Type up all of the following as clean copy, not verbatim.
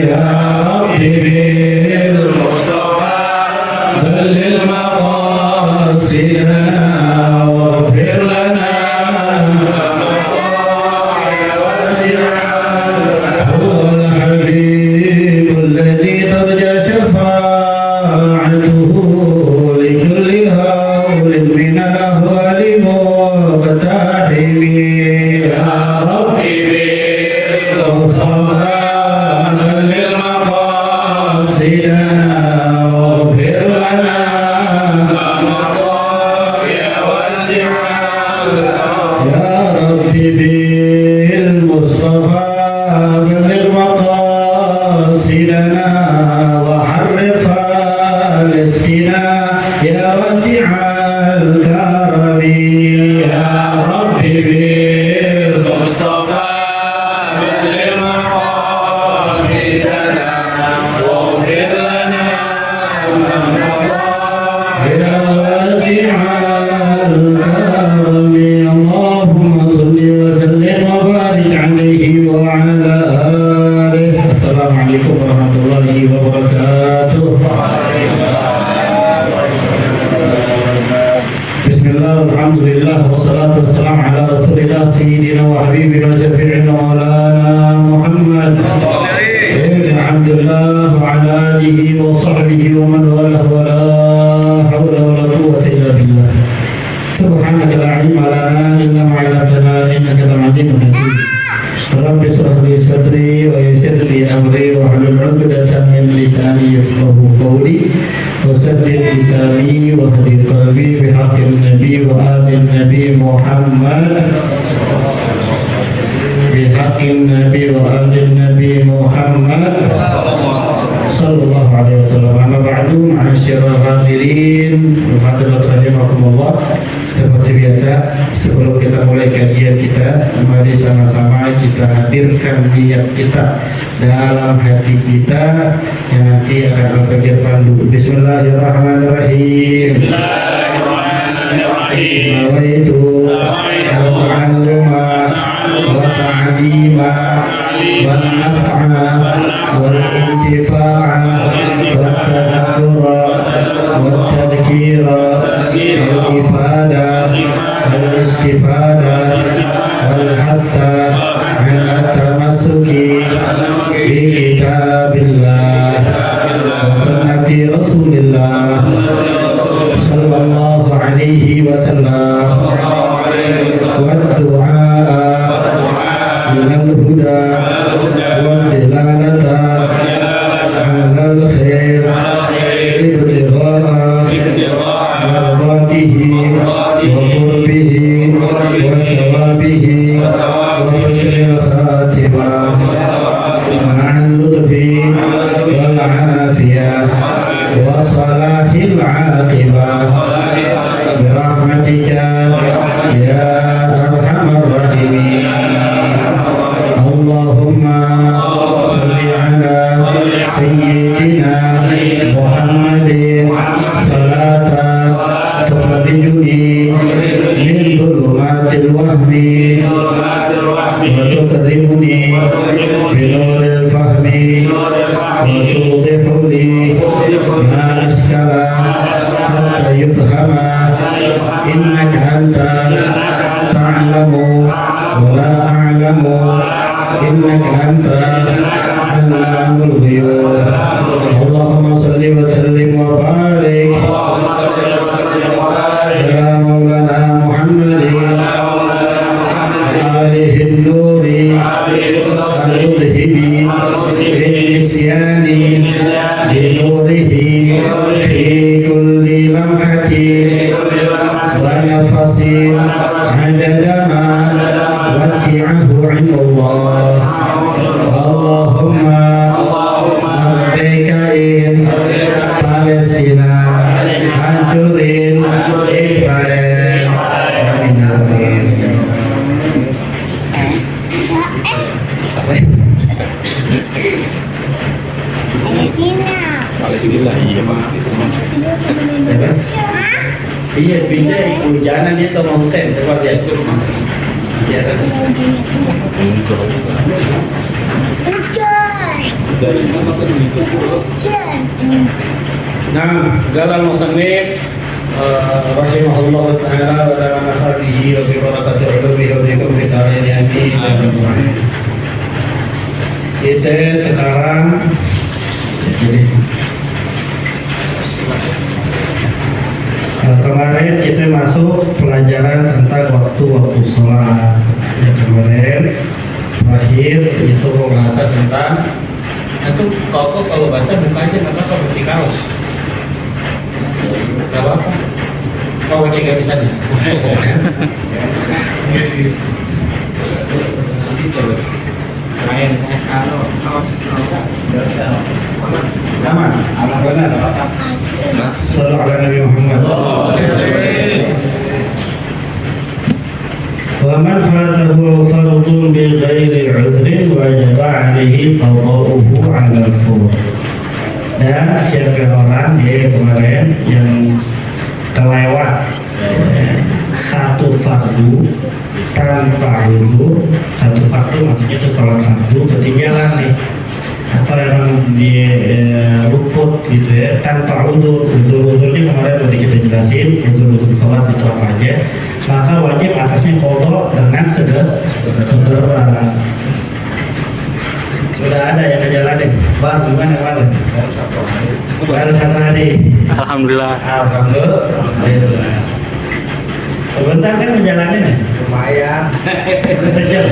يا ربي بالمصطفى بلغ مقاصدنا واغفر لنا هو الحبيب الذي ترجى شفاعته لكل هول من الأهوال مقتحم يا ربي بالمصطفى بلغ مقاصدنا واغفر لنا يا ربي بالمصطفى بلغ مقاصدنا وحرف لسنا يا واسع الكرم يا ربي بالمصطفى بلغ مقاصدنا واغفر لنا يا واسع الكرم اللهم صل وسلم وبارك عليه وعلى آله. السلام عليكم ورحمة الله وبركاته. بسم الله والحمد لله والصلاة والسلام على رسول الله سيدنا وحبيبنا وشفيعنا مولانا محمد بن عبد الله وعلى آله وصحبه ومن والاه ولا حول ولا قوة إلا بالله. سبحانك لا علم لنا إلا ما علمتنا إنك أنت العليم الحكيم. رب اشرح لي صدري ويسر لي أمري واحلل عقدة من لساني يفقهوا قولي وسدد لساني واهد قلبي بحق النبي وآل النبي محمد بحق النبي وآل النبي محمد صلى الله عليه وسلم. Amma ba'du, ma'asyiral hadirin hadirat rahimakumullah. Seperti biasa, sebelum kita mulai kajian kita, mari sama-sama kita hadirkan niat kita dalam hati kita yang nanti akan al-fakir pandu. Bismillahirrahmanirrahim. Nawaitu al-ta'alluma wa ta'alima wal naf'a wal intifa'a wa tadakkura wa tadhkira wal ifada wal istifada wal hatha ala tamassuki bi kitabillah wa sunnati rasulillah sallallahu alaihi wasallam wa du'a ila al-huda wa dilalata ala al-khair ibtigha'a mardatihi wa qurbihi wa thawabihi wa husnil khatimah ma'al lutfi wal afiyah wa salahil aqibah birahmatika ya arhamar rahimin. Allahumma salli ala sayyidina Muhammadin salatan tukhrijuni min dhulumatil wahmi wa tukrimuni binuril fahmi wa tudihu li ma askala hatta yufhama innaka anta ta'lamu wa la a'lamu innaka anta allamul ghuyub. Allahumma salli wa sallim wa barik ala maulana Muhammadin alihi an-nuri al-mudhibi bin-nisyani binurihi fi kulli lamhatin wa nafasin adadama wasi'ahu 'indallah. Allahumma merdekain Palestina, hancurin Israel. Amin amin. Palestina iya Pak. Iya pindah ikut jalan dia ke Mountain tempat dia ziarah. Nah, galal musannif rahimahullah ta'ala wa la nafa'bihi wa bi barakati ulumihi wa bikum fi darin amin. Kita sekarang kemarin kita masuk pelajaran tentang waktu-waktu sholat. Ya, kemarin terakhir itu membahas tentang itu kalau bahasa buka aja nggak apa-apa, berarti kaos nggak apa-apa. Oh, oke, nggak bisa nih. Main kalau kaos Aman, benar. Sallallahu ala Nabi Muhammad. Wa man fatahu fardun bi ghairi 'udhrin wajib 'alaihi qada'uhu 'ala al-fur. Dan siapa orang kemarin yang kelewat satu fardu tanpa udzur, satu fardu maksudnya itu sholat fardu ketinggalan nih, atau emang di luput gitu ya, tanpa udzurnya kemarin udah kita jelasin udzur sholat itu apa aja, maka wajib atasnya qadha dengan segera. Udah ada yang ngejalanin, Bang, gimana kemarin? Baru 1 hari. Alhamdulillah. Sebentar kan ngejalanin ya? Lumayan. Sejam.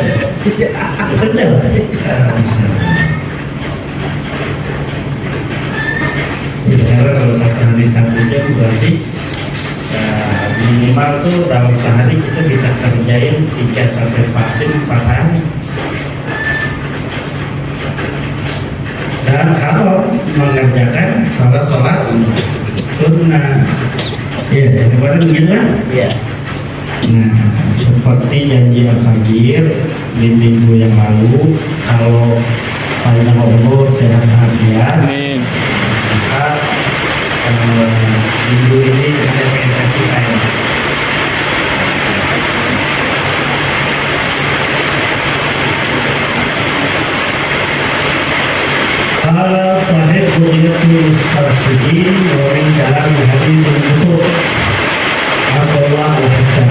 Karena kalau 1 hari 1 jam berarti minimal tuh dalam sehari kita bisa kerjain 3-4 jam 4 hari. Dan kalau mengerjakan sholat sunnah, ya kemarin begitu kan? Iya. Nah, seperti janji al-fajir di minggu yang lalu, kalau panjang umur sehat afiat, maka minggu ini ada presentasi saya. Qala sahib Bughyatul Mustarsyidin wa min kalam hadithul kutub Abdullah al-Haddad.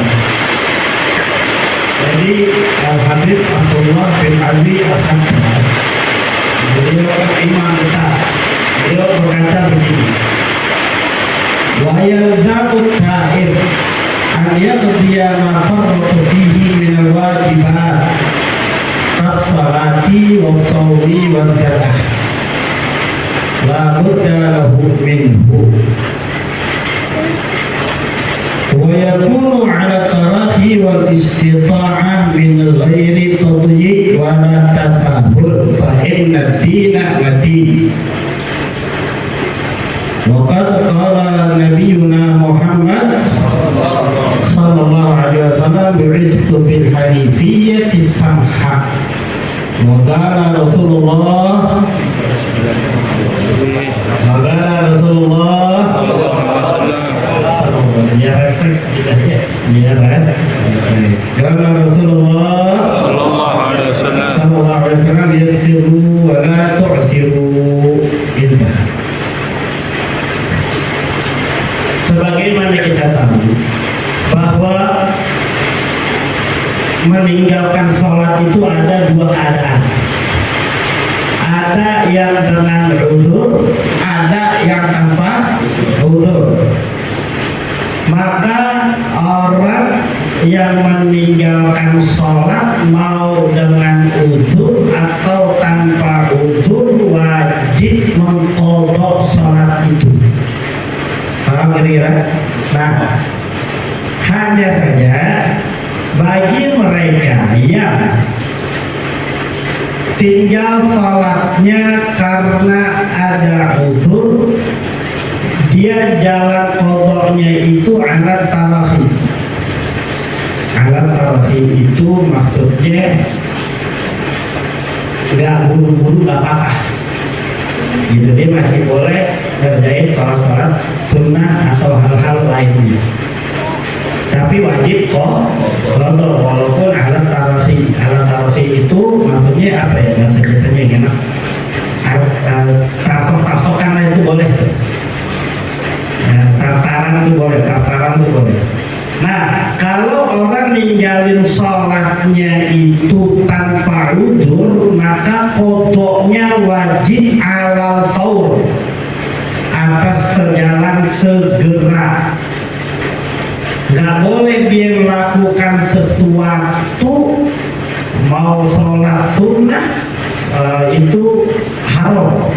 Jadi Al-Habib Abdullah bin Ali al-Haddad, beliau kan imam besar. Beliau berkata begini, wa yalzamut ta'ib an yaqdiya ma farrata fihi min al-wajibat as-salati was-sawmi waz-zakah la budda lahu minhu wa yakunu ala tarahi wal istita'ah min ghairi tadyi' wa la tasahul fa inna ad-dina madin. Wa qad qala nabiyyuna Muhammad sallallahu alaihi wasallam bi'ithtu bil hanifiyyati samha wa qala Rasulullah biar refleks kita ya, biar karena Rasulullah sallallahu alaihi wasallam yassiru wa la tu'siru. Indah. Sebagaimana kita tahu bahwa meninggalkan sholat itu ada 2 keadaan. Ada yang dengan uzur, ada yang tanpa uzur. Maka orang yang meninggalkan sholat mau dengan uzur atau tanpa uzur wajib mengqadha sholat itu. Paham kira-kira? Nah, hanya saja bagi mereka yang tinggal sholatnya karena ada uzur, dia jalan qadhanya itu ala tarahi. Ala tarahi itu maksudnya nggak buru-buru, nggak apa-apa gitu, dia masih boleh ngerjain sholat-sholat sunnah atau hal-hal lainnya, tapi wajib qadha walaupun ala tarahi. Ala tarahi itu maksudnya apa ya, bahasa Jawanya gimana? tartaran tuh boleh, tartaran tuh boleh. Nah, kalau orang ninggalin sholatnya itu tanpa udzur, maka qodoknya wajib alal faur, atas sejalan segera. Nggak boleh dia melakukan sesuatu, mau sholat sunnah itu haram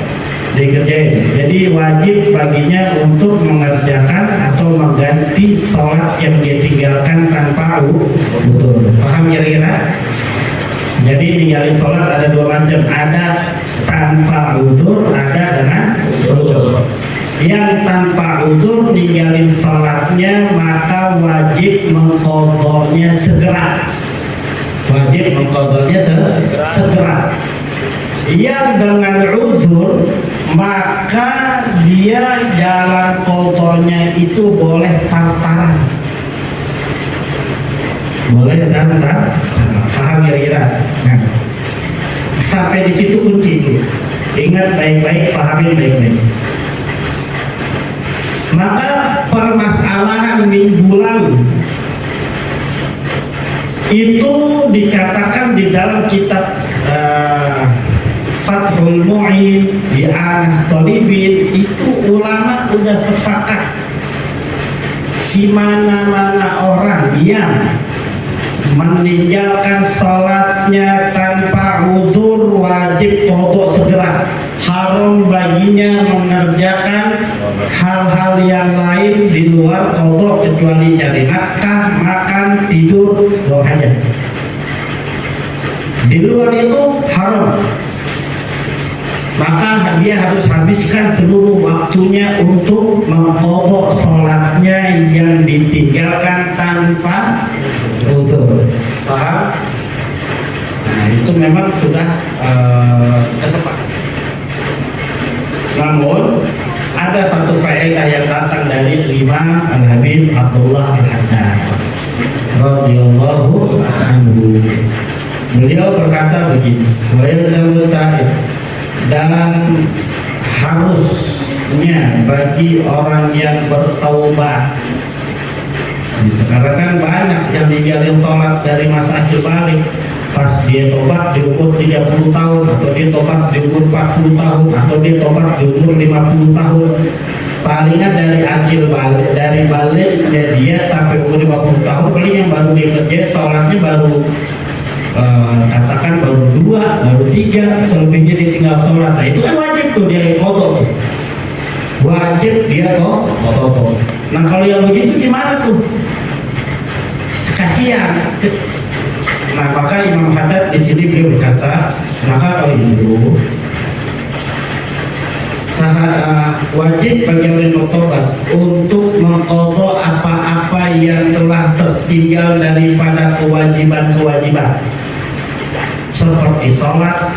dikerjain. Jadi wajib baginya untuk mengerjakan atau mengganti sholat yang dia tinggalkan tanpa udzur. Paham kira-kira? Jadi ninggalin sholat ada dua macam, ada tanpa udzur, ada dengan udzur. Yang tanpa udzur ninggalin sholatnya maka wajib mengqadhanya segera. Wajib mengqadhanya segera. Yang dengan udzur maka dia jalan qadhanya itu boleh tartaran. Boleh tartaran. Paham kira-kira? Nah, sampai di situ kunci dulu. Ingat baik-baik, pahamin baik-baik. Maka permasalahan minggu lalu itu dikatakan di dalam kitab Fathul Mu'in Bi'anah Talibin, itu ulama udah sepakat si mana-mana orang yang meninggalkan sholatnya tanpa udzur wajib qadha segera. Haram baginya mengerjakan hal-hal yang lain di luar qadha kecuali cari nafkah, makan, tidur, buang hajat. Di luar itu haram. Maka dia harus habiskan seluruh waktunya untuk mengqadha sholatnya yang ditinggalkan tanpa udzur. Paham? Nah, itu memang sudah kesepakatan. Namun ada satu faedah yang datang dari Imam Al-Habib Abdullah Al-Haddad radhiyallahu anhu. Beliau berkata begini, wa yalzamu ta'ib, dan harusnya bagi orang yang bertaubat. Sekarang kan banyak yang ninggalin sholat dari masa akhir balik. Pas dia tobat di umur 30 tahun, atau dia tobat di umur 40 tahun, atau dia tobat di umur 50 tahun. Palingan dari akhir balik, dari baliknya dia sampai umur 50 tahun, paling yang baru dia kerja sholatnya baru katakan baru 2, baru 3, selebihnya dia tinggal sholat. Nah itu kan wajib tuh dia qadha. Wajib dia qadha. Nah kalau yang begitu gimana tuh? Kasihan. Nah maka Imam Haddad di sini beliau berkata, maka kalau itu wajib bagi orang yang bertobat untuk mengqadha apa-apa yang telah tertinggal daripada kewajiban-kewajiban seperti sholat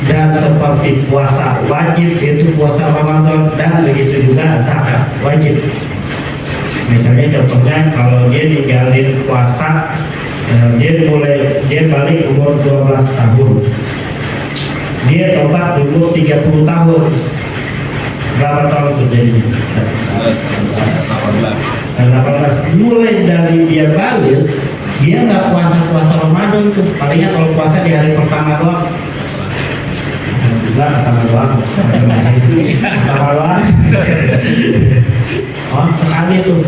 dan seperti puasa wajib, yaitu puasa Ramadan, dan begitu juga zakat wajib. Misalnya contohnya kalau dia ninggalin puasa, dia balik umur 12 tahun, dia tobat umur 30 tahun, berapa tahun itu jadinya? 18. Mulai dari dia balik, dia nggak puasa Ramadan tuh, palingnya kalau puasa di hari pertama doang. Pertama doang. Oh sekali tuh.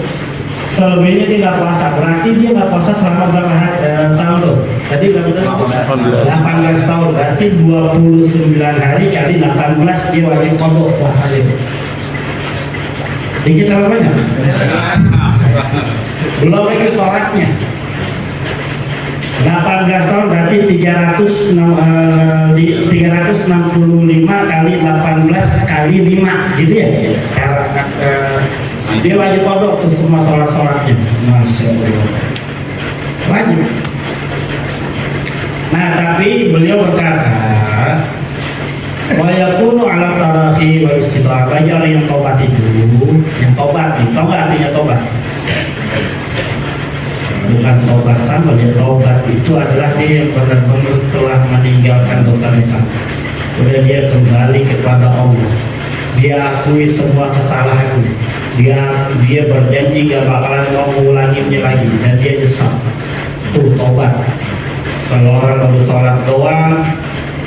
Selebihnya dia nggak puasa, berarti dia nggak puasa selama berapa tahun tuh? Tadi berapa tahun? 18 tahun, berarti 29 hari kali 18 dia wajib qadha puasanya itu. Dikit apa banyak? Belum lagi sholatnya. 18 tahun berarti 365 kali 18 kali 5 gitu ya. Dia wajib qadha tuh semua sholat-sholatnya. Masya Allah. Wajib. Nah tapi beliau berkata, wa yakunu ala tarahi wa istita'ah, bagi orang yang tobat itu, yang tobat nih, tobat artinya tobat. Bukan tobat sama, dia tobat itu adalah dia yang benar-benar telah meninggalkan dosa-dosa. Sudah dia kembali kepada Allah. dia akui semua kesalahan, dia berjanji gak bakalan mau ngulanginnya lagi, dan dia nyesal. Tuh tobat. Kalau orang baru sholat doang,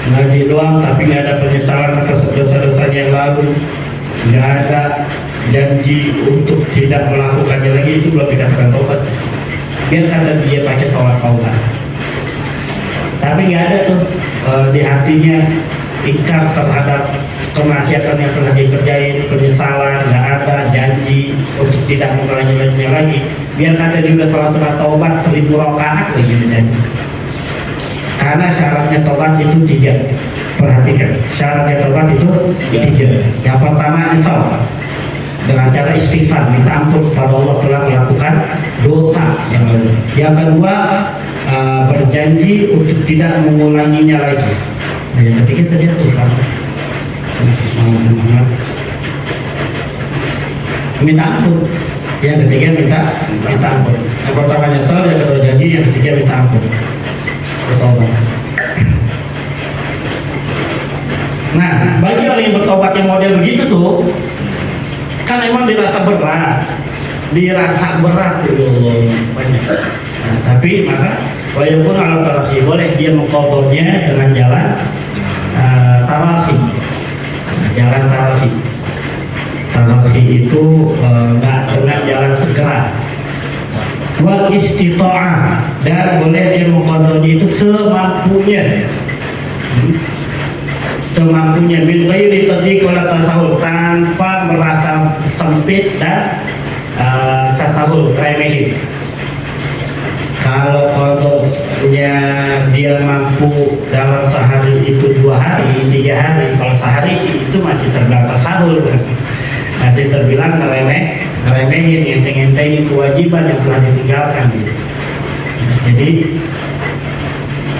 ngaji doang, tapi nggak ada penyesalan atas dosa-dosanya yang lalu, nggak ada janji untuk tidak melakukannya lagi, itu belum dikatakan tobat. Biar kata dia pakai sholat taubat, tapi nggak ada tuh di hatinya ingkar terhadap kemaksiatan yang telah dikerjain, penyesalan, nggak ada janji untuk tidak mengulanginya lagi. Biar kata dia udah sholat taubat 1000 rakaat lagi menjadi. Karena syaratnya tobat itu 3. Perhatikan, syaratnya tobat itu 3. Yang pertama nyesal dengan cara istighfar, minta ampun kepada Allah telah melakukan dosa yang lalu. Yang kedua, berjanji untuk tidak mengulanginya lagi. Nah, yang ketiga tadi apa? Minta ampun. Yang ketiga minta ampun. Yang pertama nyesal, yang kedua janji, yang ketiga minta ampun. Bertobat. Nah, bagi orang yang bertobat yang model begitu tuh, kan emang dirasa berat itu banyak. Nah, tapi maka walaupun ala tarahi boleh dia mengkodoknya dengan jalan tarahi. Jalan tarahi. Tarahi itu nggak dengan jalan segera. Wal istita'ah, dan boleh dia mengkodoknya itu semampunya. Semampunya bil ghairi tadhiq wala tasahul, tanpa merasa sempit dan tasahul, remehin. Kalau kodoknya dia mampu dalam sehari itu 2 hari, 3 hari, kalau sehari sih itu masih terbilang tasahul, masih terbilang ngeremehin, enteng-entengin kewajiban yang telah ditinggalkan gitu. Jadi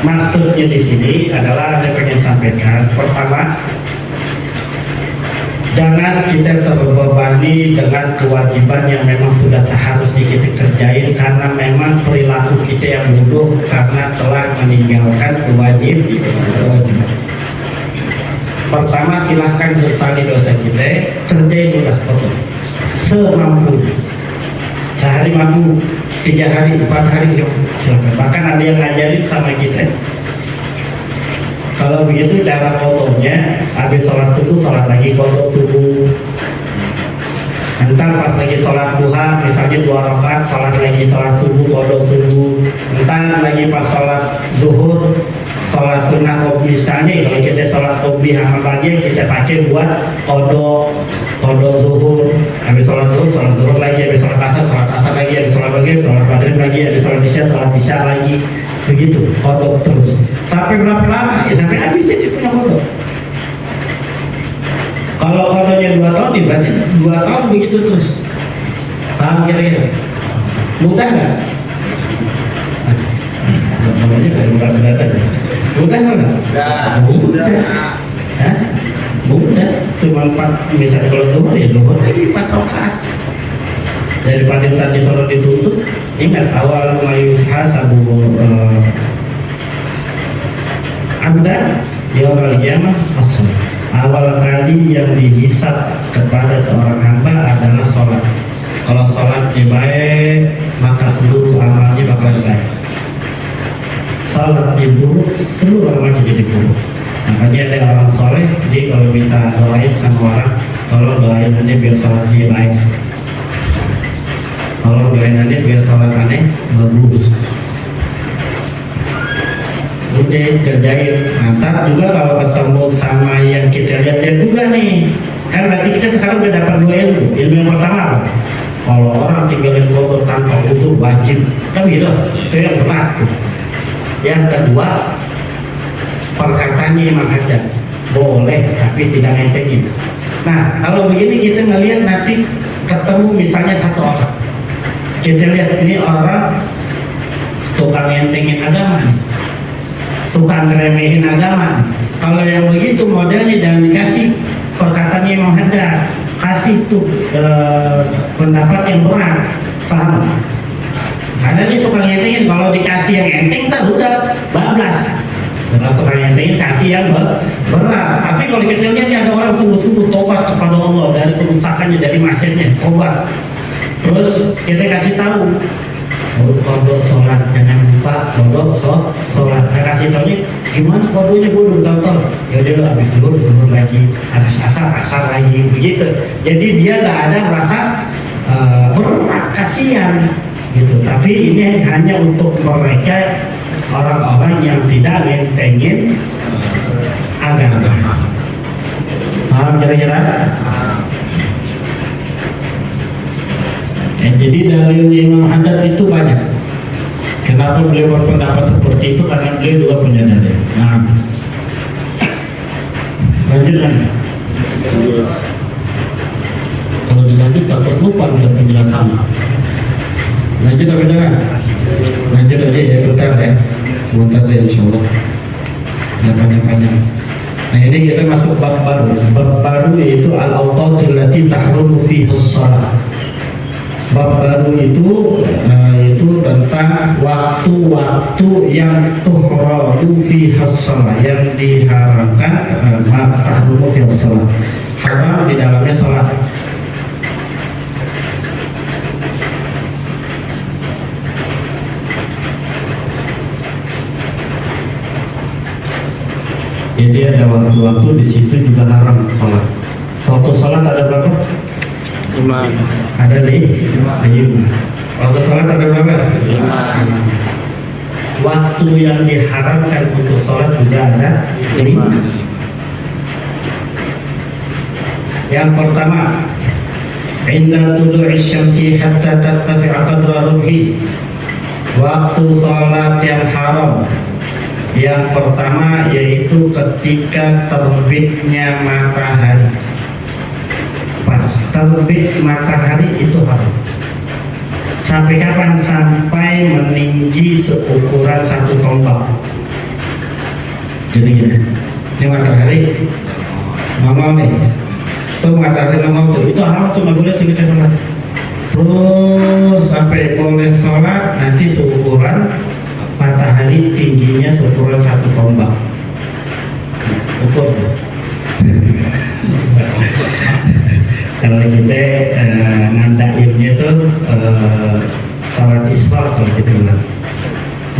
maksudnya di sini adalah ada pengen sampaikan, pertama, jangan kita terbebani dengan kewajiban yang memang sudah seharusnya kita kerjain karena memang perilaku kita yang bodoh karena telah meninggalkan kewajiban. Pertama, silahkan sesali dosa kita, kerjain udah kotor semampu. Sehari mampu 3 hari, 4 hari, silakan. Bahkan ada yang ngajarin sama kita, kalau begitu cara kodoknya, habis sholat subuh, sholat lagi kodok subuh. Entar pas lagi sholat duha, misalnya 2 rakaat, sholat lagi sholat subuh, kodok subuh. Entar lagi pas sholat zuhur, sholat sunnah qobliyah, misalnya kalau kita sholat qobliyah sama pagi, kita pakai buat kodok zuhur. Habis sholat zuhur lagi, habis sholat asar lagi, habis sholat maghrib, sholat maghrib lagi, habis sholat isya lagi. Begitu, kodok terus. Sampai berapa lama? Ya sampai habis aja punya kodok. Kalau kodoknya 2 tahun, ya berarti 2 tahun begitu terus. Paham kira-kira? Mudah nggak? Mudah nggak? Mudah. Hah? Mudah. Cuma 4, misalnya kalau zuhur ya zuhur lagi 4 rakaat. Daripada tadi sholat ditutup, ingat awal mayusha sabu Anda yaumul qiyamah as-shalah. Awal kali yang dihisab kepada seorang hamba adalah sholat. Kalau sholatnya baik, maka seluruh amalnya bakal baik. Sholat buruk, seluruh amalnya jadi buruk. Makanya ada orang soleh, dia kalau minta doain sama orang, tolong doain aja biar sholatnya baik. Kalau doainannya biar sholatannya bagus. Udah kerjain. Nanti juga kalau ketemu sama yang kita lihat juga nih, kan berarti kita sekarang udah dapat 2 ilmu. Ilmu yang pertama apa? Kalau orang tinggalin kotor tanpa wudu wajib, kan gitu. Itu yang berat. Yang kedua, perkataannya memang ada, boleh tapi tidak ngentengin. Nah, kalau begini kita ngelihat nanti ketemu misalnya satu orang, kita lihat ini orang tukang ngentengin agama, suka ngeremehin agama. Kalau yang begitu modelnya jangan dikasih perkataannya memang ada, kasih tuh pendapat yang berat, paham? Ada nih suka ngentengin, kalau dikasih yang enteng tak udah bablas. Kalau suka ngentengin kasih yang berat. Tapi kalau kita lihat ada orang sungguh-sungguh tobat kepada Allah dari kerusakannya, dari maksiatnya, tobat. Terus kita kasih tahu, kodok sholat, jangan lupa kodok sholat. Kita kasih tahunya gimana kodoknya, gue belum tahu. Ya udah lo habis zuhur lagi, habis asar lagi, begitu. Jadi dia nggak ada merasa berat, kasihan gitu. Tapi ini hanya untuk mereka orang-orang yang tidak ngentengin agama. Paham kira-kira? Ya, jadi dalil Imam Haddad itu banyak. Kenapa beliau berpendapat seperti itu? Karena beliau juga punya dalil. Nah, lanjutkan. Kalau dilanjut takut lupa untuk penjelasan. Lanjut apa jangan? Lanjut aja ya, bentar ya. Sebentar deh insya Allah. Nggak panjang-panjang. Nah ini kita masuk bab baru. Bab baru yaitu al-awqatul lati tahrumu fiha shalah. Bab baru itu tentang waktu-waktu yang tuhramu fiha shalah, yang diharamkan, tahrumu fiha shalah, haram di dalamnya salat. Jadi ada waktu-waktu di situ juga haram sholat. Waktu sholat ada berapa? 5. Ada 5. Waktu sholat ada berapa? 5. Waktu yang diharamkan untuk sholat juga ada 5. Yang pertama, inda tulu'i syamsi hatta tartafi'a qadra rumhi. Waktu sholat yang haram yang pertama yaitu ketika terbitnya matahari. Pas terbit matahari itu haram. Sampai kapan? Sampai meninggi seukuran 1 tombak. Jadi gini, ini matahari nongol nih. Tuh matahari nongol tuh, itu haram tuh, nggak boleh tuh kita sholat. Terus sampai boleh sholat nanti seukuran matahari tingginya seukuran 1 tombak. Ukur. Kalau kita nandainnya tuh salat isra kalau kita bilang.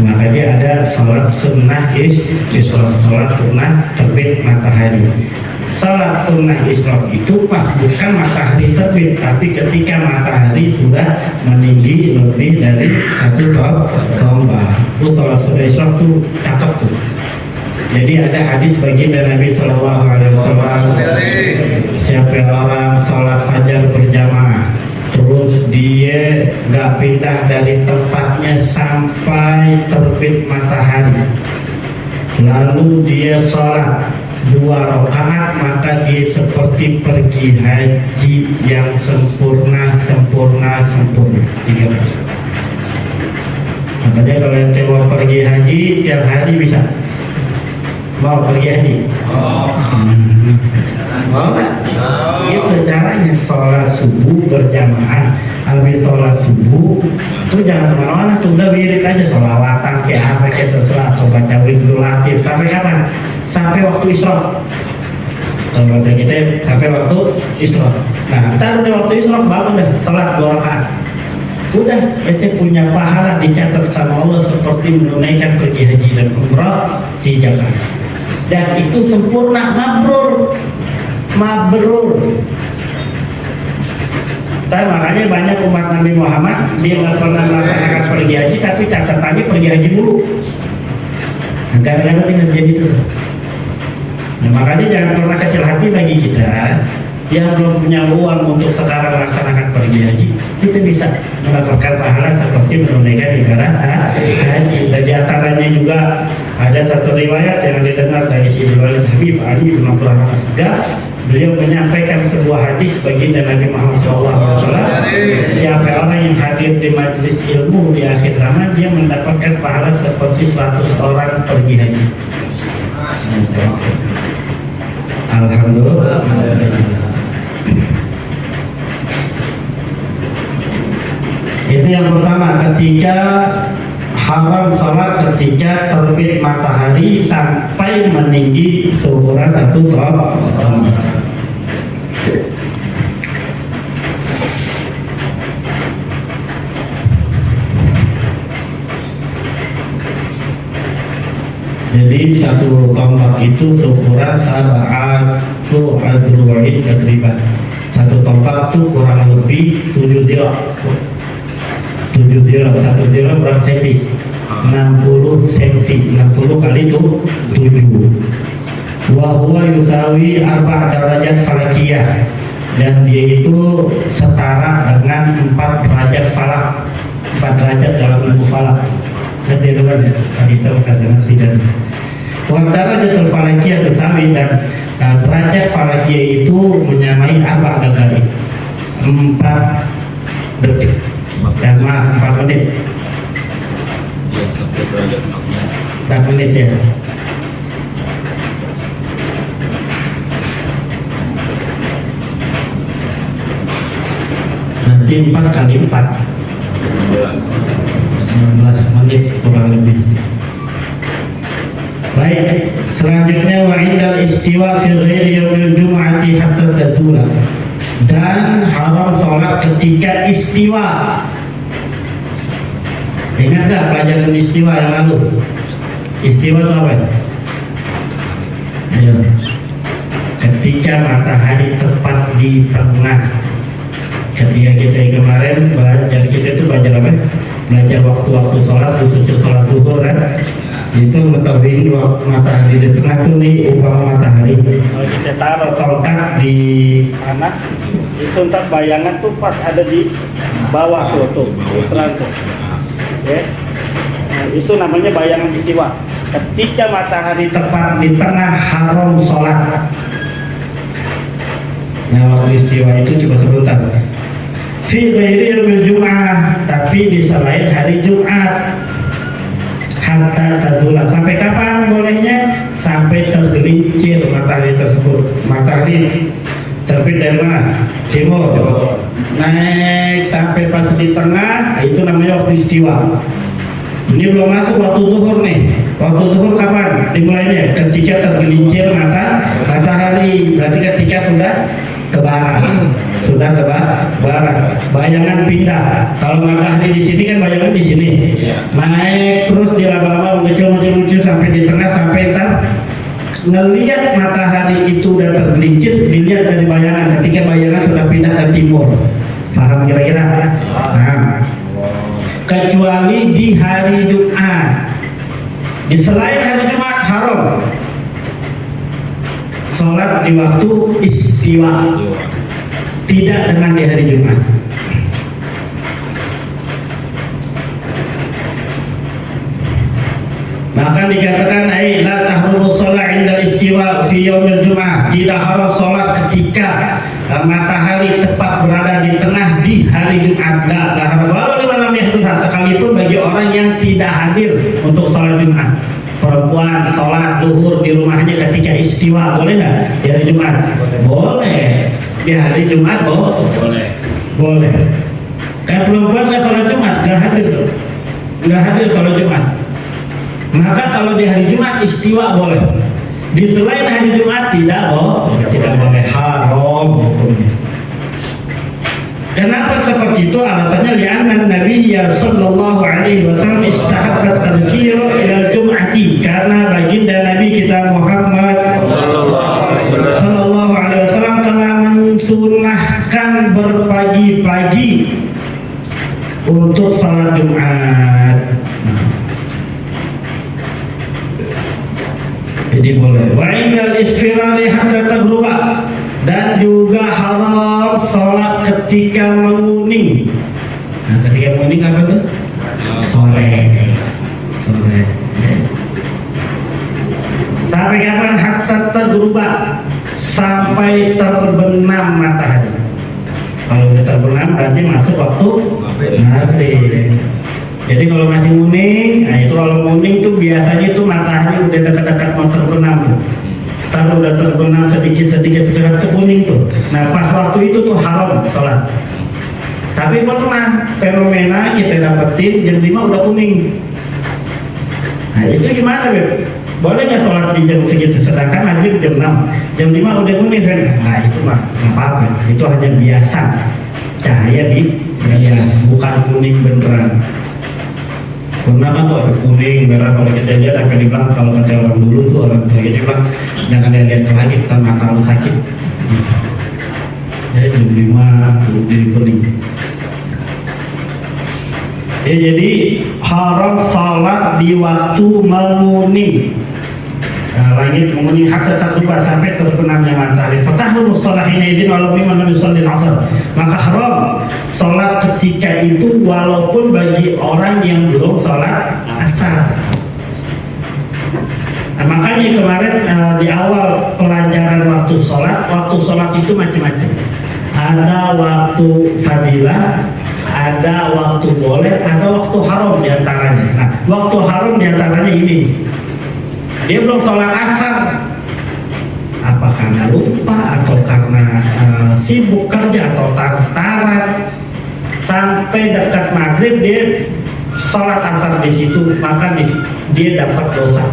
Makanya ada salat sunnah isra, salat sunnah terbit matahari. Salat sunnah isra itu pas bukan matahari terbit, tapi ketika matahari sudah meninggi lebih dari 1 tombak. Itu salat sunnah isra itu cakep tuh. Jadi ada hadis baginda Nabi Shallallahu Alaihi Wasallam, siapa orang salat fajar berjamaah, terus dia nggak pindah dari tempatnya sampai terbit matahari, lalu dia sholat 2 rakaat, maka dia seperti pergi haji yang sempurna. 3 Makanya kalau yang mau pergi haji tiap hari bisa. Mau pergi haji? Mau nggak? Itu caranya, sholat subuh berjamaah. Habis sholat subuh tuh jangan kemana-mana, tuh udah wirid aja, sholawatan kayak apa kayak terserah, atau baca wiridul latif. Sampai kapan? Sampai waktu isra. Kalau bahasa kita sampai waktu isra. Nah, ntar udah waktu isra bangun deh, sholat 2 rakaat. Udah, ente punya pahala dicatat sama Allah seperti menunaikan pergi haji dan umrah di Jakarta. Dan itu sempurna, mabrur. Dan makanya banyak umat Nabi Muhammad dia nggak pernah melaksanakan pergi haji, tapi catatannya pergi haji mulu. Nah, kadang-kadang tinggal jadi itu. Nah, makanya jangan pernah kecil hati bagi kita yang belum punya uang untuk sekarang melaksanakan pergi haji. Kita bisa mendapatkan pahala seperti menunaikan ibadah haji. Dan di antaranya juga ada satu riwayat yang didengar dari Sayyidul Walid Habib Ali bin Abdurrahman As-Segaf. Beliau menyampaikan sebuah hadis baginda Nabi Muhammad SAW. Siapa orang yang hadir di majelis ilmu di akhir zaman, dia mendapatkan pahala seperti 100 orang pergi haji. Alhamdulillah. Itu yang pertama, ketika haram salat ketika terbit matahari sampai meninggi seukuran 1 tombak. Jadi satu tombak itu seukuran sab'atu adru'in takriban. Satu tombak itu kurang lebih 7 zira. 7 zira, 1 zira berapa senti? 60 senti. 60 kali itu 7. Wa huwa yusawi 4 derajat falakiyah, dan dia itu setara dengan 4 derajat falak. 4 derajat dalam ilmu falak. Ngerti teman ya? Tadi itu kadang tidak. Wa darajatul falakiyah tusawi, dan derajat falakiyah itu menyamai 4 derajat. 4 detik. Ya maaf, 4 menit. Ya, 1 derajat 4 menit ya. Nanti 4 kali 4 19 menit kurang lebih. Baik, selanjutnya wa indal istiwa fi ghairi yaumil jum'ati hatta tazula, dan haram sholat ketika istiwa. Ingat gak pelajaran istiwa yang lalu? Istiwa itu apa? Ayo. Ketika matahari tepat di tengah. Ketika kita kemarin belajar, kita itu belajar apa? Belajar waktu-waktu sholat, khususnya sholat zuhur kan? Itu mengetahui matahari di tengah tuh nih, umpama matahari. Kalau kita taruh tongkat di anak, itu ntar bayangan tuh pas ada di bawah tuh, terang tuh. Ya. Nah, itu namanya bayangan istiwa. Ketika matahari tepat di tengah, haram sholat. Nah, waktu istiwa itu cuma sebentar. Fi ghairi yaumil jum'ah, tapi di selain hari Jumat. Hatta tazula, sampai kapan bolehnya? Sampai tergelincir matahari tersebut. Matahari terbit dari mana? Timur. Naik sampai pas di tengah, itu namanya waktu istiwa. Ini belum masuk waktu zuhur nih. Waktu zuhur kapan dimulainya? Ketika tergelincir matahari, berarti ketika sudah ke barat, sudah ke barat, bayangan pindah. Kalau matahari di sini kan bayangan di sini, naik terus dia lama-lama muncul sampai di tengah, sampai ntar ngelihat matahari itu udah tergelincir, dilihat dari bayangan. Ketika bayangan sudah pindah ke timur, paham kira-kira? Nah, kecuali di hari Jumat. Di selain hari Jumat haram sholat di waktu istiwa, tidak dengan di hari Jumat. Bahkan dikatakan la tahrumu sholat indal istiwa fi yaumil Jum'ah, tidak haram sholat ketika matahari tepat berada di tengah di hari Jumat. Tidak haram walau di mana yahdurha, sekalipun bagi orang yang tidak hadir untuk sholat Jumat. Perempuan sholat zuhur di rumahnya ketika istiwa, boleh nggak di hari Jumat? Boleh. Di hari Jumat boleh. Kan perempuan nggak sholat Jumat, nggak hadir sholat Jumat. Maka kalau di hari Jumat istiwa boleh. Di selain hari Jumat tidak boleh, haram hukumnya. Kenapa seperti itu? Alasannya li'anna Nabi sallallahu alaihi wasallam istahabbat tadhkira ila al-jum'ati, karena baginda Nabi kita Muhammad sallallahu alaihi wasallam telah mensunahkan berpagi-pagi untuk salat Jumat. Jadi boleh. Wa indal isfirari hatta taghruba, dan juga haram sholat ketika menguning. Nah, ketika menguning apa tuh? Sore. Sampai kapan? Hatta taghruba, sampai terbenam matahari. Kalau udah terbenam berarti masuk waktu maghrib. Jadi kalau masih kuning, nah itu kalau kuning tuh biasanya itu matahari udah dekat-dekat mau terbenam. Kalau udah terbenam sedikit-sedikit sekarang tuh kuning tuh. Nah pas waktu itu tuh haram sholat. Tapi pernah fenomena kita dapetin jam 5 udah kuning. Nah itu gimana Beb? Boleh nggak sholat di jam segitu? Sedangkan maghrib jam 6, jam 5 udah kuning. Nah itu mah nggak apa-apa. Itu hanya biasa, cahaya bias, bukan kuning beneran. Pernah kan tuh ada kuning, merah, kalau kita lihat apa dibilang, kalau kata orang dulu tuh orang tua kita bilang jangan lihat ke langit, kan mata lu sakit. Bisa. Ya jam 5 tuh jadi kuning. Ya, jadi haram salat di waktu menguning. Langit menguning hatta terbuka sampai terbenamnya matahari. Fatahul sholahin izin walaupun man lam yusalli al-asr. Maka haram salat ketika itu walaupun bagi orang yang belum salat asar. Nah, makanya kemarin di awal pelajaran waktu sholat itu macam-macam. Ada waktu fadilah, ada waktu boleh, ada waktu haram diantaranya. Nah, waktu haram diantaranya ini. Dia belum sholat asar, apa karena lupa atau karena sibuk kerja atau taran, sampai dekat maghrib dia sholat asar di situ, maka dia dapat dosa.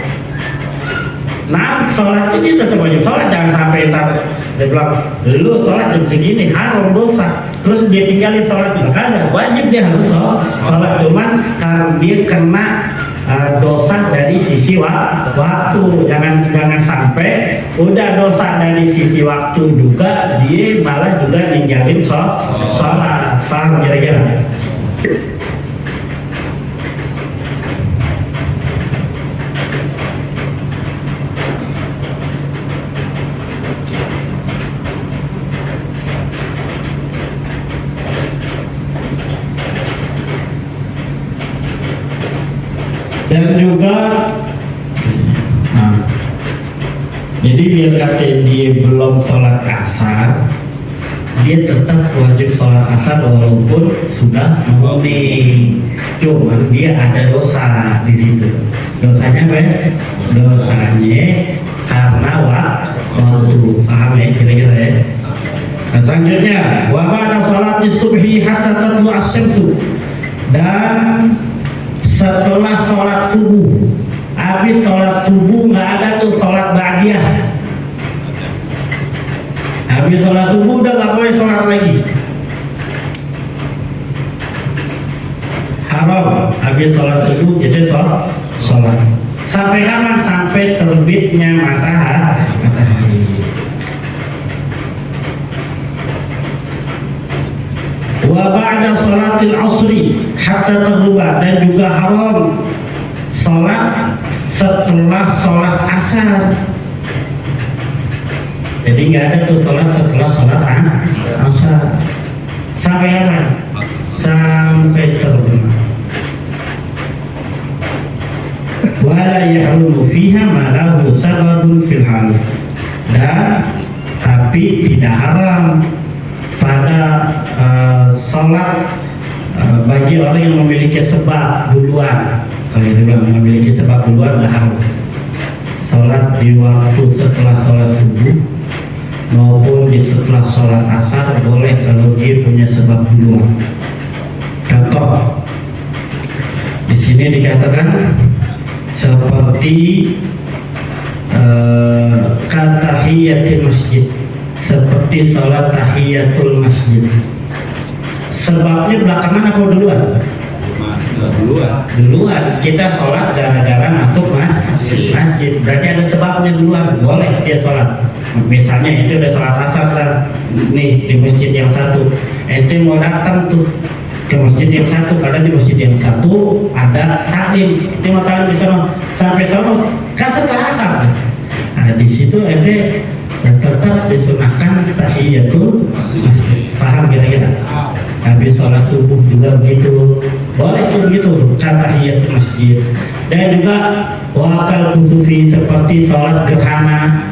Nah, sholat itu dia tetap wajib sholat, jangan sampai ntar dia bilang lu sholat jam segini haram dosa, terus dia tinggalin sholat, kagak wajib, dia harus sholat, cuman karena dia kena dosa dari sisi waktu. Jangan sampai udah dosa dari sisi waktu juga dia malah juga ninggalin sholat. Paham kira-kira? Dan juga jadi biar kata dia belum sholat asar, dia tetap wajib sholat asar walaupun sudah menguning. Cuman dia ada dosa di situ. Dosanya apa ya? Dosanya karena waktu. Paham ya kira-kira ya? Nah, selanjutnya wa ba'da sholati subhi hatta tatlu as-syamsu, dan setelah sholat subuh, habis sholat subuh nggak ada tuh sholat ba'diyah. Habis sholat subuh udah nggak boleh sholat lagi, haram. Habis sholat subuh jadi sholat. Sampai kapan? Sampai terbitnya matahari. Wa ba'da sholatil asri hatta taghrib, dan juga haram sholat setelah sholat asar. Jadi nggak ada tuh sholat setelah sholat asar. Sampai kapan? Sampai terbenam. Wala yahrumu fiha ma lahu sababun fil hal, dan tapi tidak haram pada sholat bagi orang yang memiliki sebab duluan. Kalau dia bilang memiliki sebab duluan nggak harus sholat di waktu setelah sholat subuh maupun di setelah sholat asar boleh kalau dia punya sebab duluan. Contoh di sini dikatakan seperti katahiyatul masjid, seperti sholat tahiyatul masjid. Sebabnya belakangan apa duluan? Duluan. Kita sholat gara-gara masuk masjid. Berarti ada sebabnya duluan. Boleh dia sholat. Misalnya itu udah sholat asar lah, nih di masjid yang satu. Ente mau datang tuh ke masjid yang satu, karena di masjid yang satu ada taklim. Ente mau taklim di sana sampai sana kan setelah asar. Nah di situ ente tetap disunahkan tahiyatul masjid. Paham kira-kira? Habis sholat subuh juga begitu, boleh tuh begitu kan tahiyatul masjid. Dan juga wakal kusufi, seperti sholat gerhana.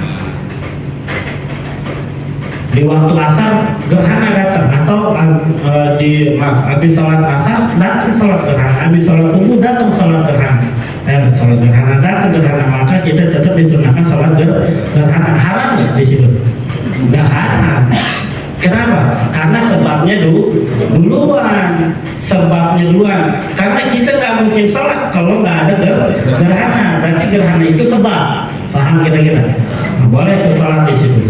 Di waktu asar gerhana datang, atau habis sholat asar datang sholat gerhana, habis sholat subuh datang sholat gerhana. Sholat gerhana datang gerhana, maka kita tetap disunahkan sholat gerhana. Haram nggak di situ? Nggak haram. Kenapa? Karena sebabnya duluan. Sebabnya duluan. Karena kita nggak mungkin sholat kalau nggak ada gerhana. Berarti gerhana itu sebab. Paham kira-kira? Nah, boleh tuh sholat di situ.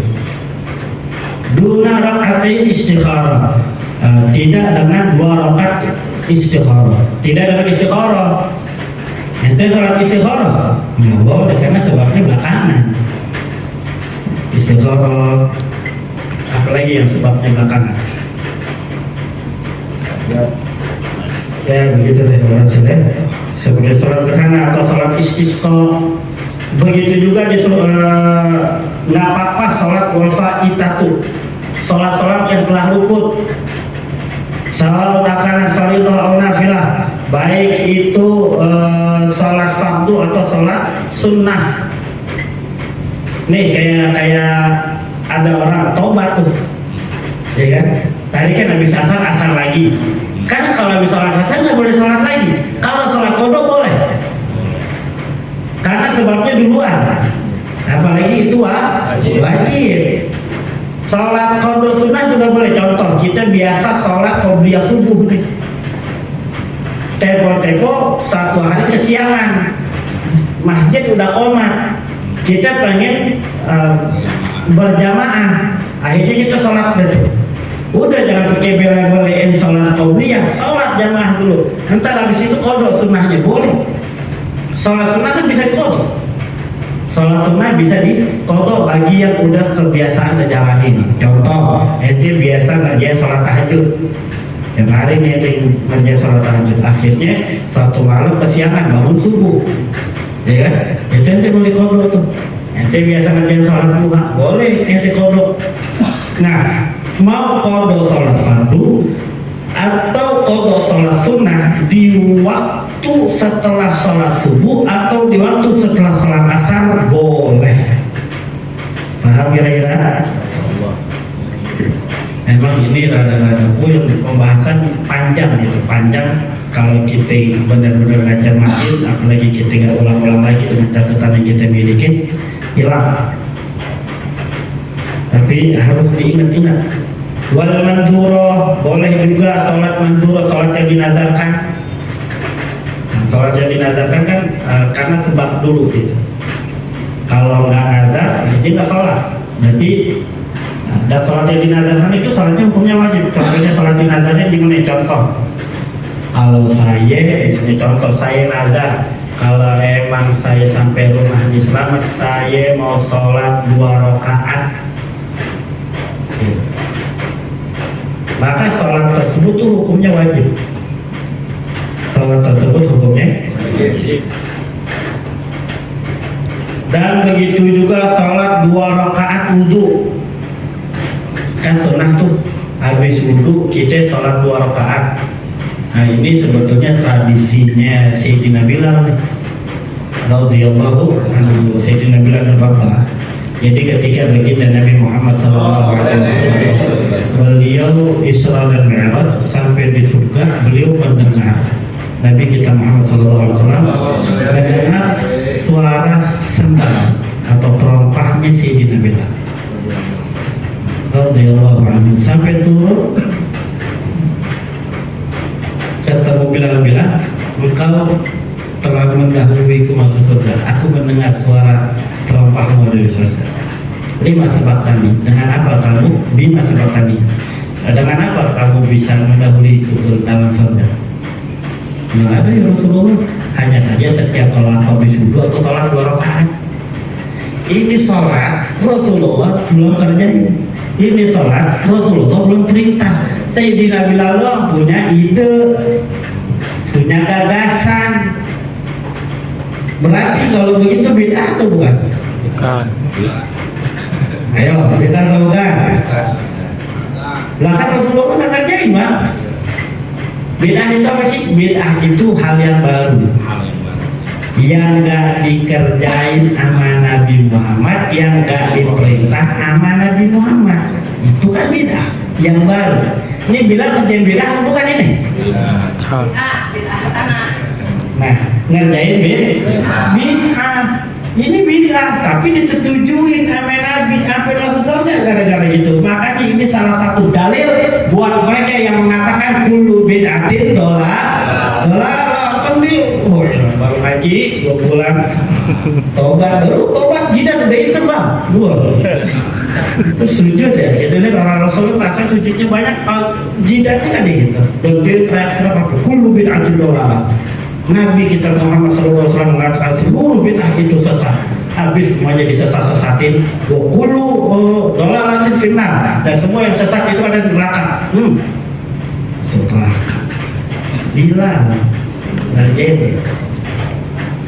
Duna rakaatain istikharah, tidak dengan 2 rakaat istikharah. Tidak dengan istikharah. Ente sholat istikharah nggak boleh karena sebabnya belakangan. Istikharah apalagi yang sebabnya belakangan. Ya begitu deh orang sudah seperti sholat gerhana atau sholat istisqa. Begitu juga di nggak apa-apa sholat walfaitatu, sholat yang telah luput. Salat makanan fardhu atau nafilah, baik itu sholat fardu atau sholat sunnah. Nih kayak ada orang tobat tuh, ya kan? Tadi kan habis asar lagi. Karena kalau habis sholat asar nggak boleh sholat lagi. Kalau sholat qada boleh. Karena sebabnya duluan. Apalagi itu wajib. Sholat qada sunnah juga boleh. Contoh kita biasa sholat qobliyah subuh nih. Tempo satu hari kesiangan, masjid udah qomat. Kita pengen berjamaah. Akhirnya kita sholat dulu. Udah jangan pakai bela-belain sholat qobliyah, sholat jamaah dulu. Entar habis itu qada sunnahnya boleh. Sholat sunnah kan bisa diqada. Sholat sunnah bisa diqada bagi yang udah kebiasaan ngejalanin. Contoh, ente biasa ngerjain sholat tahajud. Yang hari ini ente ngerjain sholat tahajud. Akhirnya satu malam kesiangan bangun subuh, ya kan? Ente boleh qada tuh. Ente biasa ngerjain sholat duha, boleh ente qada. Nah, mau qada sholat fardu atau qada sholat sunnah di waktu setelah sholat subuh atau di waktu setelah sholat asar boleh. Paham kira-kira? Memang ini rada-rada puyeng, pembahasan panjang gitu, panjang kalau kita benar-benar ngajar makin, apalagi kita nggak ulang-ulang lagi dengan catatan yang kita miliki, hilang. Tapi harus diingat-ingat. Wal mandhurah, boleh juga sholat mandhurah, sholat yang dinazarkan. Sholat yang dinazarkan kan karena sebab dulu gitu. Kalau nggak nazar, dia nggak sholat. Berarti dan sholat yang dinazarkan itu sholatnya hukumnya wajib. Contohnya sholat dinazarnya gimana? Contoh, kalau saya, misalnya contoh saya nazar, kalau emang saya sampai rumah ini selamat, saya mau sholat 2 rakaat. Maka sholat tersebut tuh hukumnya wajib. Sholat tersebut hukumnya wajib. Dan begitu juga sholat 2 rakaat wudhu. Kan sunnah tuh, habis wudhu kita sholat 2 rakaat. Nah ini sebetulnya tradisinya Sayyidina Bilal nih, radhiyallahu anhu. Sayyidina Bilal bin Rabah. Jadi ketika baginda Nabi Muhammad SAW, beliau Isra dan Mi'raj sampai di surga, beliau mendengar Nabi kita Muhammad SAW mendengar suara sembah atau terompahnya Sayyidina Bilal radhiyallahu anhu, sampai turun ketemu Bilal, engkau telah mendahuluiku masuk surga. Aku mendengar suara terompahmu dari surga. 5 sebab tadi. Dengan apa kamu? 5 sebab tadi. Dengan apa kamu bisa mendahuluiku ke dalam surga? Nggak ada ya Rasulullah. Hanya saja setiap kalau habis wudhu atau sholat 2 rakaat. Ini sholat Rasulullah belum kerjain. Ini sholat Rasulullah belum perintah. Sayyidina Bilal punya ide, punya gagasan. Berarti kalau begitu bid'ah atau bukan? Bukan. Ayo, bid'ah atau bukan? Lah kan Rasulullah nggak kerjain, Bang. Bid'ah itu apa sih? Bid'ah itu hal yang baru, yang nggak dikerjain sama Nabi Muhammad, yang nggak diperintah sama Nabi Muhammad. Itu kan bid'ah yang baru. Ini Bilal ngerjain bid'ah bukan ini? Bid'ah sana. Nah, ngerjain bid'ah. Ini bid'ah, tapi disetujui sama Nabi, sampai masuk surga gara-gara gitu. Makanya ini salah satu dalil buat mereka yang mengatakan kullu bid'atin dolalah. Kan dia, baru haji 2 bulan, tobat jidat udah itu Bang. Itu sujud ya. Jadi kalau Rasulullah merasa sujudnya banyak, jidatnya kan gitu. Dan dia teriak-teriak apa? Kullu bid'atin dolalah. Nabi kita Muhammad SAW mengatakan seluruh bid'ah itu sesat. Habis semuanya disesat-sesatin. Wa kullu dhalalatin finnar. Dan semua yang sesat itu ada di neraka. Masuk neraka. Bilang ngerjain.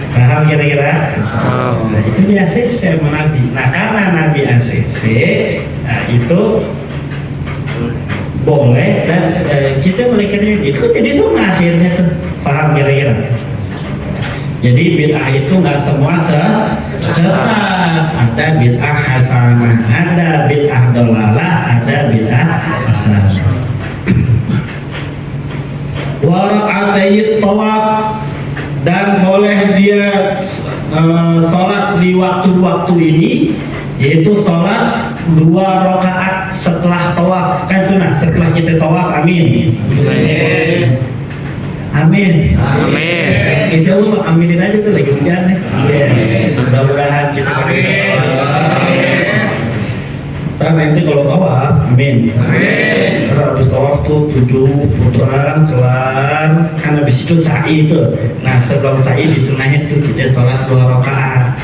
Paham kira-kira? Nah, itu dia ACC sama Nabi. Nah, karena Nabi ACC, nah itu boleh dan kita melihatnya itu jadi sunnah akhirnya tuh. Paham kira-kira? Jadi bid'ah itu nggak semua sesat. Ada bid'ah hasanah, ada bid'ah dolalah, ada bid'ah hasanah. Wa raka'atayit tawaf, dan boleh dia sholat di waktu-waktu ini, yaitu sholat 2 rakaat setelah tawaf, kan sunnah setelah kita tawaf. Amin. Amin. Insya Allah aminin aja, udah lagi hujan nih. Mudah-mudahan kita pada dan nanti kalau tawaf, amin. Karena habis tawaf tuh 7 putaran kelar, kan habis itu sa'i itu. Nah sebelum sa'i disunahin tuh kita sholat 2 rakaat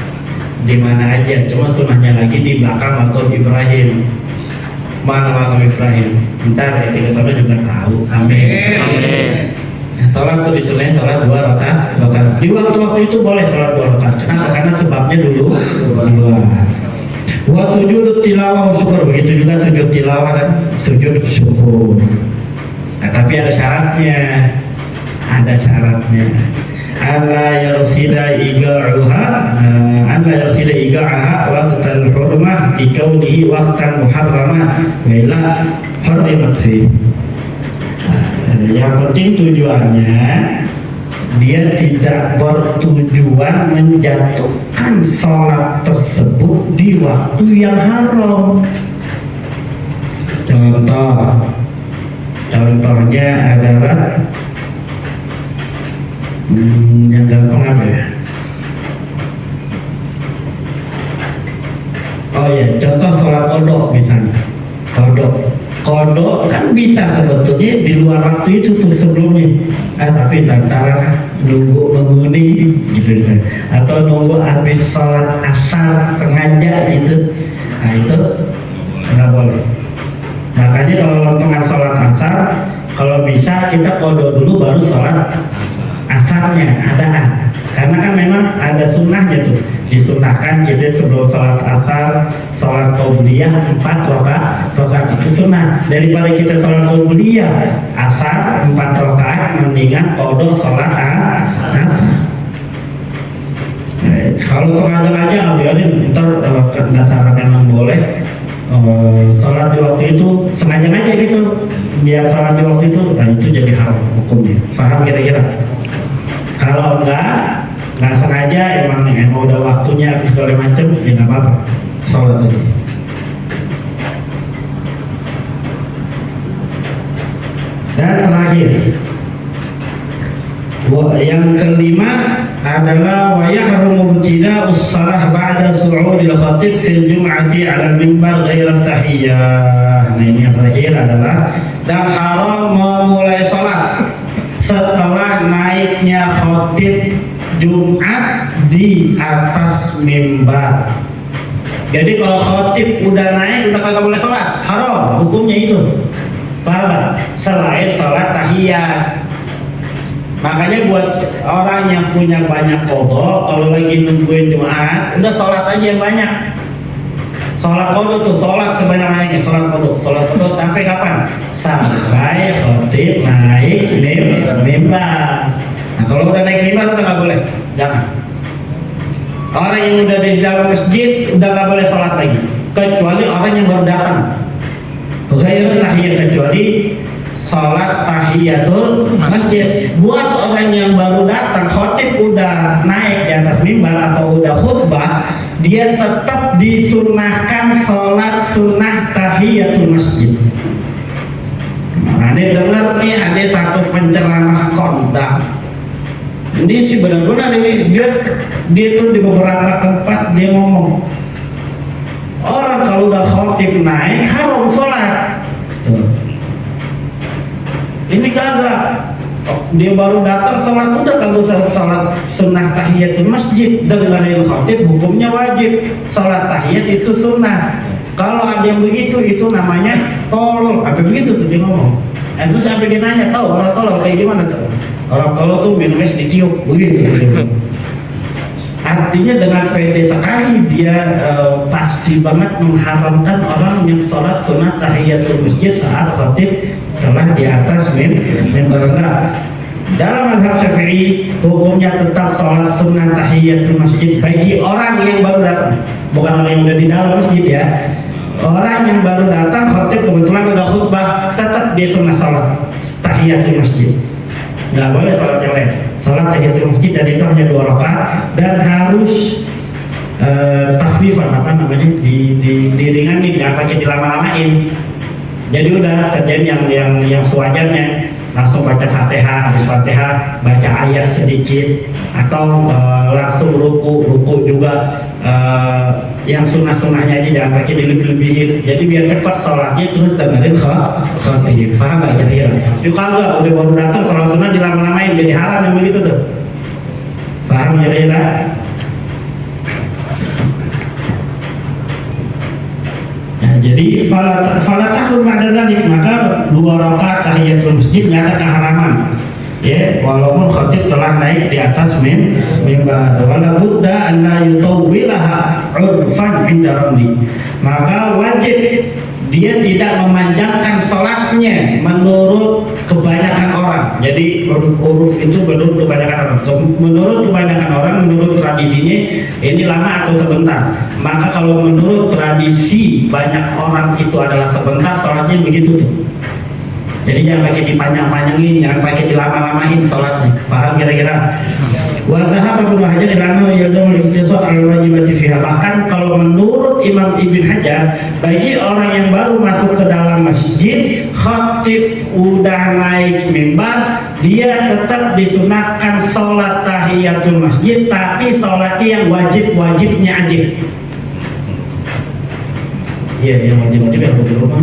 di mana aja. Cuma sunahnya lagi di belakang makam Ibrahim. Mana makam Ibrahim? Ntar ketika sana juga tahu. Amin. Sholat tuh disunahin sholat 2 rakaat. Di waktu-waktu itu boleh sholat 2 rakaat. Kenapa? Karena sebabnya dulu. Wa sujud tilawah syukur, begitu juga sujud tilawah dan sujud syukur. Nah, tapi ada syaratnya. Alla yarsida iga'uha, alla yarsida iga'aha waqtal hurmah dikaunihi waqtan muharramah wa ila hurrimat fi. Yang penting tujuannya dia tidak bertujuan menjatuhkan sholat tersebut di waktu yang haram. Contohnya adalah yang gampang apa ya? Oh ya, contoh sholat qadha misalnya. Qadha kan bisa sebetulnya di luar waktu itu tuh sebelumnya. Tapi antara nunggu menguning gitu kan, atau nunggu habis sholat asar sengaja gitu. Nah itu nggak boleh. Makanya kalau tengah sholat asar, kalau bisa kita qadha dulu baru sholat asarnya adaan. Karena kan memang ada sunnahnya tuh, disunahkan kita sebelum sholat asar sholat qobliyah 4 rakaat itu sunnah. Daripada kita sholat qobliyah asar 4 rakaat, mendingan qadha sholat asar. Kalau sengaja biarin, ntar dasarnya memang boleh sholat di waktu itu sengaja aja gitu, biar sholat di waktu itu, nah itu jadi haram hukumnya. Paham kira-kira? Kalau nggak sengaja, emang udah waktunya segala macem, ya nggak apa-apa, sholat aja. Dan terakhir, yang kelima adalah wa yahrumu ibtida'u shalah ba'da su'udil khatib fil jum'ati 'ala al-mimbar ghairu tahiyyah. Nah ini yang terakhir adalah, dan haram memulai salat setelah naiknya khatib Jumat di atas mimbar. Jadi kalau khatib udah naik udah kagak boleh salat, haram hukumnya itu. Paham? Selain salat tahiyat. Makanya buat orang yang punya banyak qadha, kalau lagi nungguin Jumat, udah sholat aja yang banyak. Sholat qadha tuh, sholat sebanyak-banyaknya, sholat qadha sampai kapan? Sampai khatib naik mimbar. Nah kalau udah naik mimbar udah nggak boleh, jangan. Orang yang udah di dalam masjid udah nggak boleh sholat lagi, kecuali orang yang baru datang. Ghairu tahiyat, kecuali sholat tahiyatul masjid. Buat orang yang baru datang, khatib udah naik di atas mimbar atau udah khutbah, dia tetap disunahkan sholat sunnah tahiyatul masjid. Nah, ini dengar nih, ada satu penceramah kondang. Ini sih benar-benar ini dia tuh di beberapa tempat dia ngomong, orang kalau udah khatib naik haram sholat. Ini kagak, dia baru datang sholat udah kalau sholat sunnah tahiyatul masjid dengerin khatib hukumnya wajib. Sholat tahiyat itu sunnah. Kalau ada yang begitu itu namanya tolol. Apa begitu tuh dia ngomong. Terus sampai dia nanya, tahu orang tolol kayak gimana tuh? Orang tolol tuh minum es ditiup begitu. Artinya dengan pede sekali dia pasti banget mengharamkan orang yang sholat sunnah tahiyatul masjid saat khatib telah di atas mimbar. Dalam mazhab Syafi'i hukumnya tetap sholat sunnah tahiyatul masjid bagi orang yang baru datang, bukan orang yang udah di dalam masjid ya. Orang yang baru datang khatib kebetulan udah khutbah, tetap dia sunnah sholat tahiyatul masjid, nggak boleh sholat yang lain. Sholat tahiyatul masjid dan itu hanya 2 rakaat dan harus takhfifan apa namanya diringanin, jangan pakai dilama-lamain. Jadi udah kerjaan yang sewajarnya, langsung baca Fatihah, habis Fatihah baca ayat sedikit atau langsung ruku juga yang sunnah-sunnahnya aja, jangan pakai dilebih-lebihin. Jadi biar cepat sholatnya terus dengerin khatib. Paham gak kira-kira? Yuk kagak, udah baru datang sholat sunnah dilama-lamain jadi haram yang begitu tuh. Paham kira-kira? Nah, jadi falatahul ma'adadalik, maka 2 rakaat tahiyatul masjid nggak ada keharaman ya, walaupun khatib telah naik di atas mimbar. Wala budda an la yutawwilaha 'urfan 'inda ramli, maka wajib dia tidak memanjangkan sholatnya menurut kebanyakan orang. Jadi uruf itu menurut kebanyakan orang. Menurut kebanyakan orang, menurut tradisinya ini lama atau sebentar. Maka kalau menurut tradisi banyak orang itu adalah sebentar, sholatnya begitu tuh. Jadi jangan pakai dipanjang-panjangin, jangan pakai dilama-lamain sholatnya. Paham kira-kira? Wa dhahaba Ibnu Hajar ila annahu yadhum al-iqtisad 'ala al-wajibati fiha. Bahkan kalau menurut Imam Ibn Hajar, bagi orang yang baru masuk ke dalam masjid, khatib udah naik mimbar, dia tetap disunahkan sholat tahiyatul masjid, tapi sholatnya yang wajib-wajibnya aja. Iya, yang wajib-wajib yang betul-betul.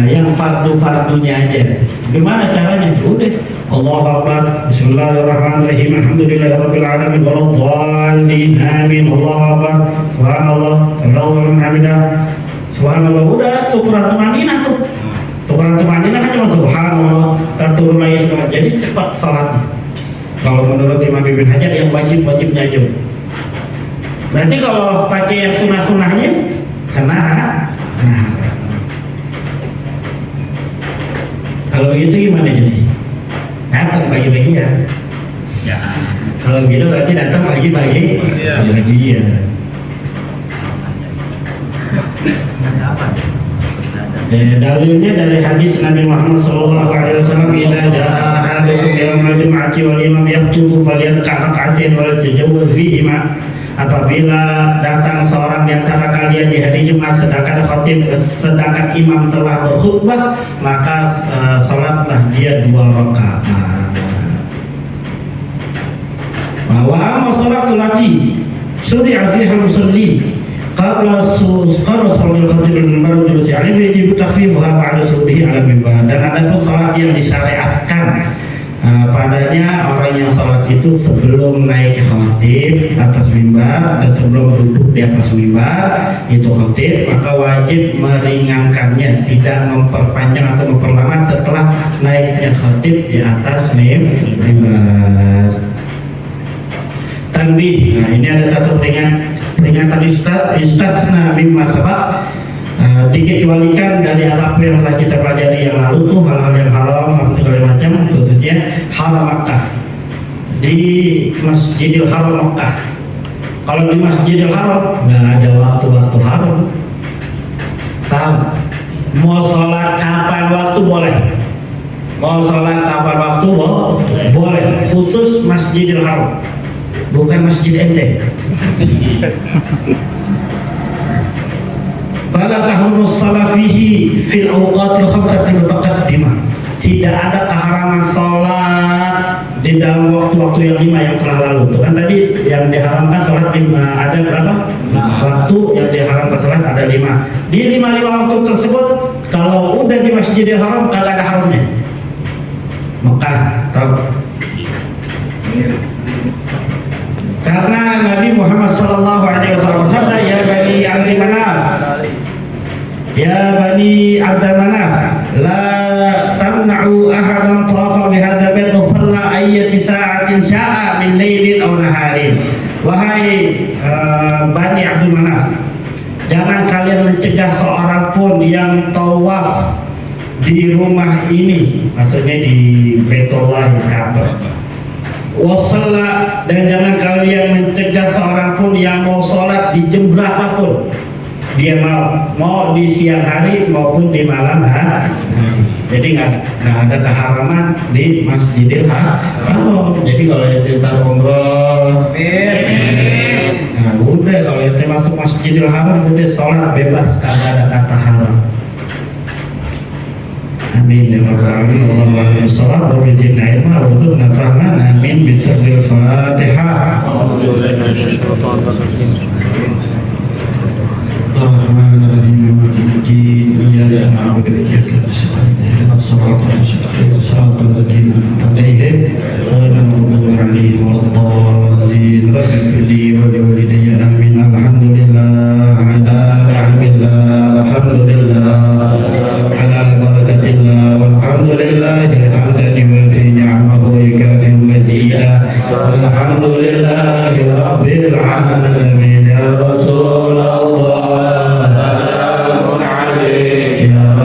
Yang fardu-fardunya aja. Gimana caranya? Udah, Allahu Akbar, Bismillahirrahmanirrahim, Alhamdulillahirabbil alamin, waladhdallin, amin, Allahu Akbar, subhanallah, sallallahu alaihi wasallam, subhanallah. Udah, sukuratul aminah tuh. Sukuratul aminah kan cuma subhanallah dan turun lagi semua. Jadi cepat salatnya. Kalau menurut Imam Ibn Hajar yang wajib-wajibnya aja. Berarti kalau pakai yang sunnah-sunnahnya kena. Kalau gitu gimana jadi? Datang pagi-pagi ya. Kalau gitu berarti datang pagi-pagi. Pagi ya. Dalilnya dari hadis Nabi Muhammad SAW, "Idza jaa ahadukum yawmal jum'ati wal imam yaktubu falyarka' rak'atain wa la tajawwaz fihima." Apabila datang seorang di antara kalian di hari Jumat sedangkan imam telah berkhutbah, maka salatlah dia 2 rakaat. Wa amma salatul lati syuri'a fiha musalli qabla salatul khatib al-mimbar julusi alaihi yajib takhfifuha ba'da subuhi 'ala mimbar. Dan ada pun salat yang disyariatkan padanya orang yang sholat itu sebelum naik khatib atas mimbar dan sebelum duduk di atas mimbar itu khatib, maka wajib meringankannya, tidak memperpanjang atau memperlama setelah naiknya khatib di atas mimbar. Tanbih, nah ini ada satu peringatan istasna mimma sabaq, dikecualikan dari apa yang telah kita pelajari yang lalu tuh, hal-hal yang haram apa segala macam, khususnya haram Makkah. Di Masjidil Haram Makkah, kalau di Masjidil Haram nggak ada waktu-waktu haram. Tahu? Mau sholat kapan waktu boleh, mau sholat kapan waktu boleh, khusus Masjidil Haram, bukan Masjid ente. Fala tahrumus shalah fihi fil awqatil khamsati mutaqaddimah. Tidak ada keharaman sholat di dalam waktu-waktu yang 5 yang telah lalu. Itu kan tadi yang diharamkan sholat 5, ada berapa? Waktu yang diharamkan sholat ada 5. Di 5 waktu tersebut kalau udah udah di Masjidil Haram kagak ada haramnya. Mekah tahu. Karena Nabi Muhammad sallallahu alaihi wasallam bersabda, ya bani Abdi Manaf, ya bani Abdi Manaf, la tamna'u ahadan tawafa bihadza bait wa shalla ayyati sa'atin sya'a min lailin aw naharin. Wahai bani Abdi Manaf, jangan kalian mencegah seorang pun yang tawaf di rumah ini, maksudnya di Baitullah Ka'bah. Wasalla, dan jangan kalian mencegah seorang pun yang mau sholat di jam berapapun dia mau di siang hari maupun di malam hari. Jadi nggak ada keharaman di Masjidil Haram. Jadi kalau itu umroh, nah udah kalau itu masuk Masjidil Haram udah sholat bebas, kagak ada kata haram. Amin ya rabbal alamin. Allahumma shalli ala sayyidina Muhammad wa sallim fahman. Amin bismillahil Fatihah. Bismillahirrahmanirrahim. Iyyaka na'budu wa iyyaka nasta'in. Ihdinas siratal mustaqim, siratal ladzina an'amta 'alaihim ghairil maghdubi 'alaihim waladdallin. Rabbi ighfirli wa li walidayya. Amin. Alhamdulillah ala ni'amillah. Alhamdulillah ala barakatillah. Walhamdulillahi hamdan yuwafi ni'amahu wa yukafi mazidah. Alhamdulillahi rabbil alamin. Ya Rasulullah, ya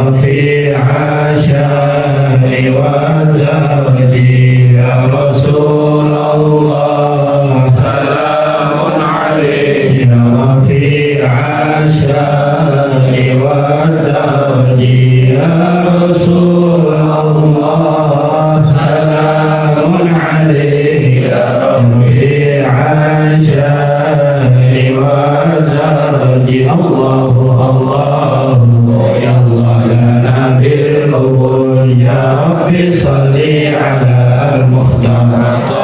Rasulullah, salamun alaik. Ya Rafi'a syari wa darji, ya Rasulullah, salamun alaik. Ya Rafi'a syari wa darji. Allahu ya Allah lana bil qabul. Ya Rabbi salli ala al-Mukhtar.